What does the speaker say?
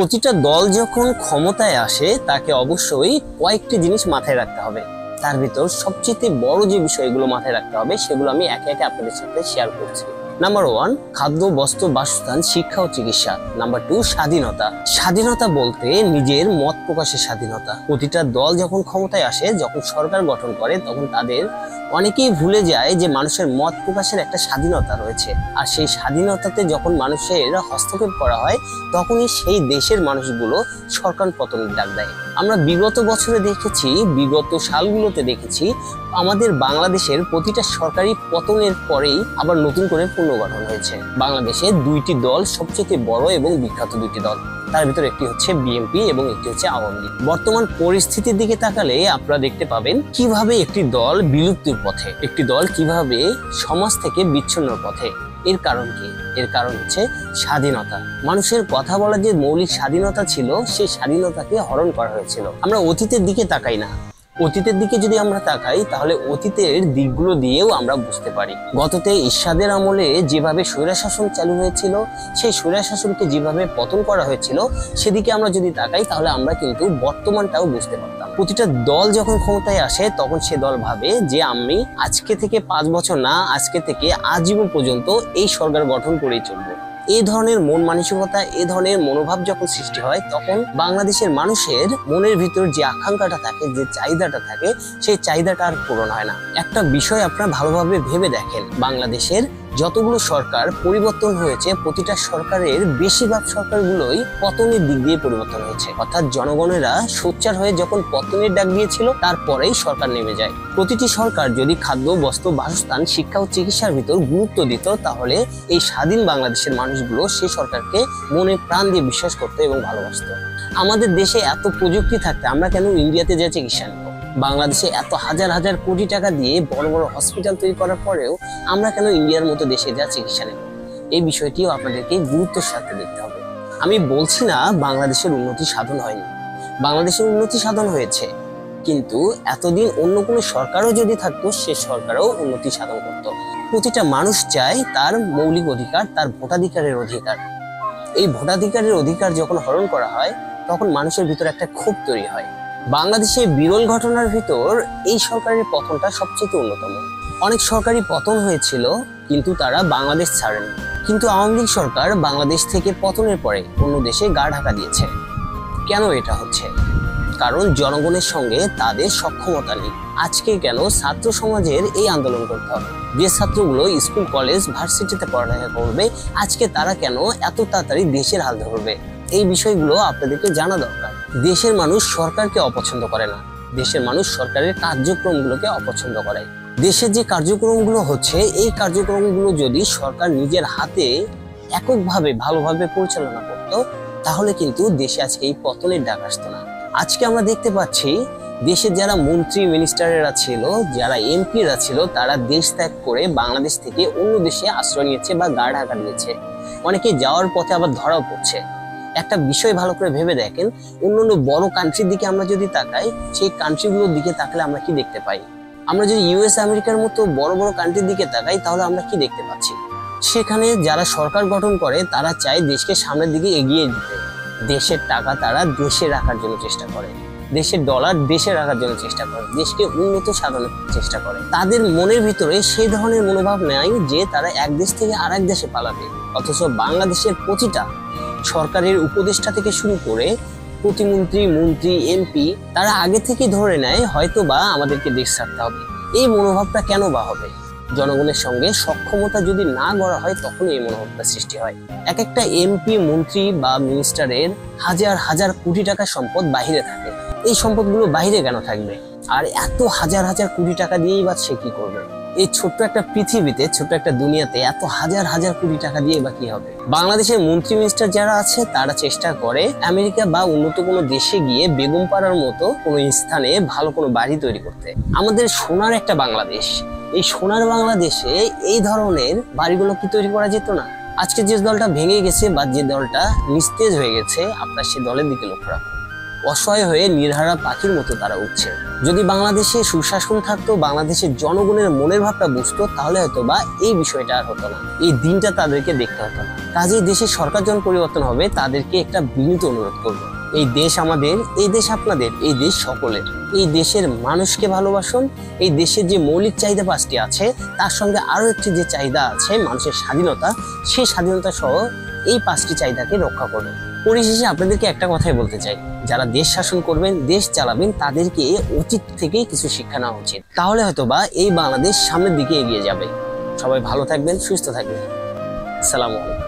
প্রতিটা দল যখন ক্ষমতায় আসে তাকে অবশ্যই কয়েকটি জিনিস মাথায় রাখতে হবে। তার ভিতর সবচেয়ে বড় যে বিষয়গুলো মাথায় রাখতে হবে সেগুলো আমি একে একে আপনাদের সাথে শেয়ার করছি। নাম্বার 1, খাদ্য, বস্ত্র, বাসস্থান, শিক্ষা ও চিকিৎসা। নাম্বার 2, স্বাধীনতা। স্বাধীনতা বলতে নিজের মত প্রকাশের স্বাধীনতা। প্রতিটা দল যখন ক্ষমতায় আসে, যখন সরকার গঠন করে, তখন তাদের অনেকেই ভুলে যায় যে মানুষের মত প্রকাশের একটা স্বাধীনতা রয়েছে। আর সেই স্বাধীনতাতে যখন মানুষের হস্তক্ষেপ করা হয়, তখনই সেই দেশের মানুষগুলো সরকার পতনের ডাক দেয়। আমরা বিগত বছরে দেখেছি, বিগত সালগুলোতে দেখেছি, আমাদের বাংলাদেশের প্রতিটা সরকারি পতনের পরেই আবার নতুন করে পুনর্গঠন হয়েছে। বাংলাদেশে দুইটি দল সবচেয়ে বড় এবং বিখ্যাত দুইটি দল, তার ভিতরে একটি হচ্ছে বিএনপি এবং একটি হচ্ছে আওয়ামী লীগ। বর্তমান পরিস্থিতির দিকে তাকালে আপনারা দেখতে পাবেন কিভাবে একটি দল বিলুপ্তির পথে, একটি দল কিভাবে সমাজ থেকে বিচ্ছিন্নর পথে। এর কারণ কি? এর কারণ হচ্ছে স্বাধীনতা। মানুষের কথা বলার যে মৌলিক স্বাধীনতা ছিল, সেই স্বাধীনতাকে হরণ করা হয়েছিল। আমরা অতীতের দিকে তাকাই না, অতীতের দিকে যদি আমরা তাকাই তাহলে অতীতের দিকগুলো দিয়েও আমরা বুঝতে পারি। গততে এরশাদের আমলে যেভাবে স্বৈরশাসন চালু হয়েছিল, সেই স্বৈরশাসনকে যেভাবে পতন করা হয়েছিল, সেদিকে আমরা যদি তাকাই তাহলে আমরা কিন্তু বর্তমানটাও বুঝতে পারতাম। প্রতিটা দল যখন ক্ষমতায় আসে তখন সে দল ভাবে যে আমি আজকে থেকে 5 বছর না, আজকে থেকে আজীবন পর্যন্ত এই সরকার গঠন করেই চলবো। এই ধরনের মন মানসিকতা, এই ধরনের মনোভাব যখন সৃষ্টি হয়, তখন বাংলাদেশের মানুষের মনের ভিতর যে আকাঙ্ক্ষাটা থাকে, যে চাহিদাটা থাকে, সেই চাহিদাটা আর পূরণ হয় না। একটা বিষয় আপনারা ভালোভাবে ভেবে দেখেন, বাংলাদেশের যতগুলো সরকার পরিবর্তন হয়েছে, প্রতিটা সরকারের বেশিরভাগ সরকারগুলোই পতনের দিক দিয়ে পরিবর্তন হয়েছে। অর্থাৎ জনগণেরা সোচ্চার হয়ে যখন পতনের ডাক দিয়েছিল, তারপরেই সরকার নেমে যায়। প্রতিটি সরকার যদি খাদ্য, বস্ত্র, বাসস্থান, শিক্ষা ও চিকিৎসার ভিতর গুরুত্ব দিত, তাহলে এই স্বাধীন বাংলাদেশের মানুষগুলো সেই সরকারকে মনে প্রাণ দিয়ে বিশ্বাস করতো এবং ভালোবাসতো। আমাদের দেশে এত প্রযুক্তি থাকতে আমরা কেন ইন্ডিয়াতে যা চিকিৎসা নেব? বাংলাদেশে এত হাজার হাজার কোটি টাকা দিয়ে বড় বড় হসপিটাল তৈরি করার পরেও আমরা কেন ইন্ডিয়ার মতো দেশে যা চিকিৎসা নেব? এই বিষয়টিও আপনাদেরকে গুরুত্বের সাথে দেখতে হবে। আমি বলছি না বাংলাদেশের উন্নতি সাধন হয়নি, বাংলাদেশের উন্নতি সাধন হয়েছে, কিন্তু এতদিন অন্য কোনো সরকারও যদি থাকতো, সে সরকারও উন্নতি সাধন করত। প্রতিটা মানুষ চায় তার মৌলিক অধিকার, তার ভোটাধিকারের অধিকার। এই ভোটাধিকারের অধিকার যখন হরণ করা হয়, তখন মানুষের ভিতর একটা ক্ষোভ তৈরি হয়। বাংলাদেশে বিরল ঘটনার ভিতর এই সরকারের পতনটা সবচেয়ে অন্যতম। অনেক সরকারি পতন হয়েছিল, কিন্তু তারা বাংলাদেশ ছাড়েনি। কিন্তু আওয়ামী লীগ সরকার বাংলাদেশ থেকে পতনের পরে অন্য দেশে গা ঢাকা দিয়েছে। কেন এটা হচ্ছে? কারণ জনগণের সঙ্গে তাদের সক্ষমতা নেই। আজকে কেন ছাত্র সমাজের এই আন্দোলন করতে হবে? যে ছাত্রগুলো স্কুল, কলেজ, ভার্সিটিতে পড়ালেখা করবে, আজকে তারা কেন এত তাড়াতাড়ি দেশের হাল ধরবে? এই বিষয়গুলো আপনাদেরকে জানা দরকার। দেশের মানুষ সরকারকে অপছন্দ করে না, দেশের মানুষ সরকারের কার্যক্রমগুলোকে অপছন্দ করে। দেশের যে কার্যক্রমগুলো হচ্ছে, এই কার্যক্রমগুলো যদি সরকার নিজের হাতে এককভাবে ভালোভাবে পরিচালনা করত, তাহলে কিন্তু দেশে আজকে এই পতনের ডাক আসতো না। আজকে আমরা দেখতে পাচ্ছি দেশের যারা মন্ত্রী মিনিস্টারেরা ছিল, যারা এমপিরা ছিল, তারা দেশ ত্যাগ করে বাংলাদেশ থেকে অন্য দেশে আশ্রয় নিয়েছে বা গা ঢাকা দিয়েছে। অনেকে যাওয়ার পথে আবার ধরাও পড়ছে। একটা বিষয় ভালো করে ভেবে দেখেন, অন্যান্য বড় কান্ট্রির দিকে আমরা যদি তাকাই, সেই কান্ট্রিগুলোর দিকে তাকালে আমরা কি দেখতে পাই? আমরা যদি ইউএস আমেরিকার মতো বড় বড় কান্ট্রির দিকে তাকাই, তাহলে আমরা কি দেখতে পাচ্ছি? সেখানে যারা সরকার গঠন করে, তারা চায় দেশকে সামনের দিকে এগিয়ে দিতে। দেশের টাকা তারা দেশে রাখার জন্য চেষ্টা করে, দেশের ডলার দেশে রাখার জন্য চেষ্টা করে, দেশকে উন্নত সাধনের চেষ্টা করে। তাদের মনের ভিতরে সেই ধরনের মনোভাব নেই যে তারা এক দেশ থেকে আরেক দেশে পালাবে। অথচ বাংলাদেশের প্রতিটা সরকারের উপদেষ্টা থেকে শুরু করে প্রতিমন্ত্রী, মন্ত্রী, এমপি, তারা আগে থেকে ধরে নেয় হয়তো বা আমাদেরকে দেশ ছাড়তে হবে। এই মনোভাবটা কেন বা হবে? জনগণের সঙ্গে সক্ষমতা যদি না গড়া হয়, তখন এই মনোভাবটা সৃষ্টি হয়। এক একটা এমপি, মন্ত্রী বা মিনিস্টারের হাজার হাজার কোটি টাকা সম্পদ বাহিরে থাকে। এই সম্পদগুলো বাহিরে কেন থাকবে? আর এত হাজার হাজার কোটি টাকা দিয়েই বা সে কি করবে? এই ছোট্ট একটা পৃথিবীতে, ছোট্ট একটা দুনিয়াতে এত হাজার হাজার কোটি টাকা দিয়ে বা কি হবে? বাংলাদেশের মন্ত্রী মিনিস্টার যারা আছে, তারা চেষ্টা করে আমেরিকা বা উন্নত কোনো দেশে গিয়ে বেগম পাড়ার মতো কোনো স্থানে ভালো কোনো বাড়ি তৈরি করতে। আমাদের সোনার একটা বাংলাদেশ, এই সোনার বাংলাদেশে এই ধরনের বাড়িগুলো কি তৈরি করা যেত না? আজকে যে দলটা ভেঙে গেছে বা যে দলটা নিস্তেজ হয়ে গেছে, আপনার সে দলের দিকে লক্ষ্য রাখুন। অসহায় হয়ে নির্হারা পাখির মতো তারা উঠছে। যদি বাংলাদেশে সুশাসন থাকতো, বাংলাদেশের জনগণের মনের ভাবটা বুঝতো, তাহলে হয়তো বা এই বিষয়টা আর হতো না, এই দিনটা তাদেরকে দেখতে হতো না। কাজেই দেশের সরকার যখন পরিবর্তন হবে, তাদেরকে একটা বিনীত অনুরোধ করবো, এই দেশ আমাদের, এই দেশ আপনাদের, এই দেশ সকলের। এই দেশের মানুষকে ভালোবাসুন। এই দেশের যে মৌলিক চাহিদা 5টি আছে, তার সঙ্গে আরো একটি যে চাহিদা আছে মানুষের স্বাধীনতা, সেই স্বাধীনতা সহ এই 5টি চাহিদাকে রক্ষা করুন। পরিশেষে আপনাদেরকে একটা কথাই বলতে চাই, যারা দেশ শাসন করবেন, দেশ চালাবেন, তাদেরকে অতীত থেকেই কিছু শিক্ষা নেওয়া উচিত। তাহলে হয়তোবা এই বাংলাদেশ সামনের দিকে এগিয়ে যাবে। সবাই ভালো থাকবেন, সুস্থ থাকবেন। আসসালামু আলাইকুম।